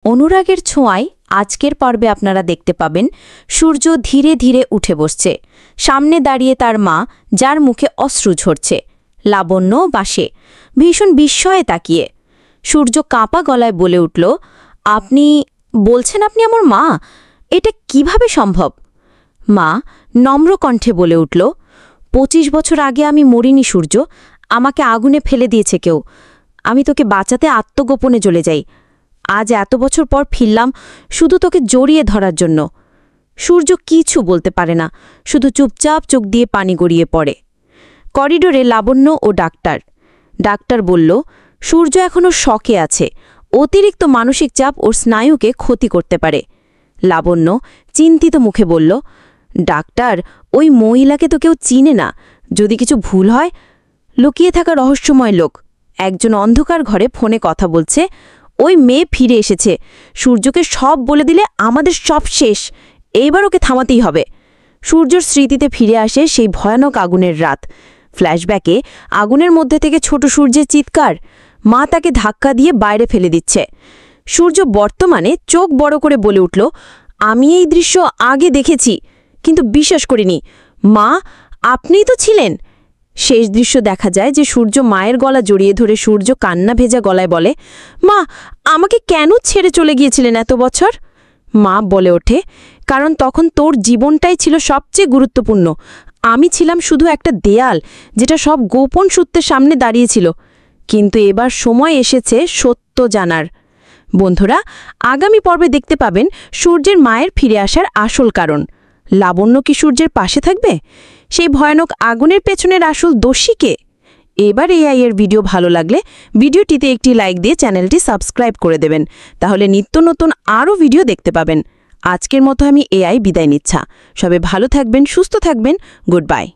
অনুরাগের ছোঁয়ায় আজকের পর্বে আপনারা দেখতে পাবেন সূর্য ধীরে ধীরে উঠে বসছে। সামনে দাঁড়িয়ে তার মা, যার মুখে অশ্রু ঝরছে। লাবণ্য বাসে ভীষণ বিস্ময়ে তাকিয়ে। সূর্য কাঁপা গলায় বলে উঠল, আপনি বলছেন আপনি আমার মা? এটা কিভাবে সম্ভব? মা নম্র কণ্ঠে বলে উঠল, 25 বছর আগে আমি মরিনি সূর্য, আমাকে আগুনে ফেলে দিয়েছে কেউ। আমি তোকে বাঁচাতে আত্মগোপনে চলে যাই। আজ এত বছর পর ফিরলাম শুধু তোকে জড়িয়ে ধরার জন্য। সূর্য কিছু বলতে পারে না, শুধু চুপচাপ চোখ দিয়ে পানি গড়িয়ে পড়ে। করিডোরে লাবণ্য ও ডাক্তার বলল, সূর্য এখনও শকে আছে, অতিরিক্ত মানসিক চাপ ওর স্নায়ুকে ক্ষতি করতে পারে। লাবণ্য চিন্তিত মুখে বলল, ডাক্তার, ওই মহিলাকে তো কেউ চিনে না, যদি কিছু ভুল হয়। লুকিয়ে থাকা রহস্যময় লোক একজন অন্ধকার ঘরে ফোনে কথা বলছে। ওই মেয়ে ফিরে এসেছে, সূর্যকে সব বলে দিলে আমাদের সব শেষ। এইবার ওকে থামাতেই হবে। সূর্যর স্মৃতিতে ফিরে আসে সেই ভয়ানক আগুনের রাত। ফ্ল্যাশব্যাকে আগুনের মধ্যে থেকে ছোট সূর্যের চিৎকার, মা তাকে ধাক্কা দিয়ে বাইরে ফেলে দিচ্ছে। সূর্য বর্তমানে চোখ বড় করে বলে উঠল, আমি এই দৃশ্য আগে দেখেছি, কিন্তু বিশ্বাস করিনি। মা, আপনিই তো ছিলেন। শেষ দৃশ্য দেখা যায় যে সূর্য মায়ের গলা জড়িয়ে ধরে সূর্য কান্না ভেজা গলায় বলে, মা, আমাকে কেন ছেড়ে চলে গিয়েছিলেন এত বছর? মা বলে ওঠে, কারণ তখন তোর জীবনটাই ছিল সবচেয়ে গুরুত্বপূর্ণ। আমি ছিলাম শুধু একটা দেয়াল, যেটা সব গোপন সূত্রের সামনে দাঁড়িয়েছিল। কিন্তু এবার সময় এসেছে সত্য জানার। বন্ধুরা, আগামী পর্বে দেখতে পাবেন সূর্যের মায়ের ফিরে আসার আসল কারণ। লাবণ্য কি সূর্যের পাশে থাকবে? সেই ভয়ানক আগুনের পেছনের আসল দোষী কে? এবার এআই এর ভিডিও ভালো লাগলে ভিডিওটিতে একটি লাইক দিয়ে চ্যানেলটি সাবস্ক্রাইব করে দেবেন, তাহলে নিত্য নতুন আরও ভিডিও দেখতে পাবেন। আজকের মতো আমি এআই বিদায় নিচ্ছা। সবাই ভালো থাকবেন, সুস্থ থাকবেন। Good bye.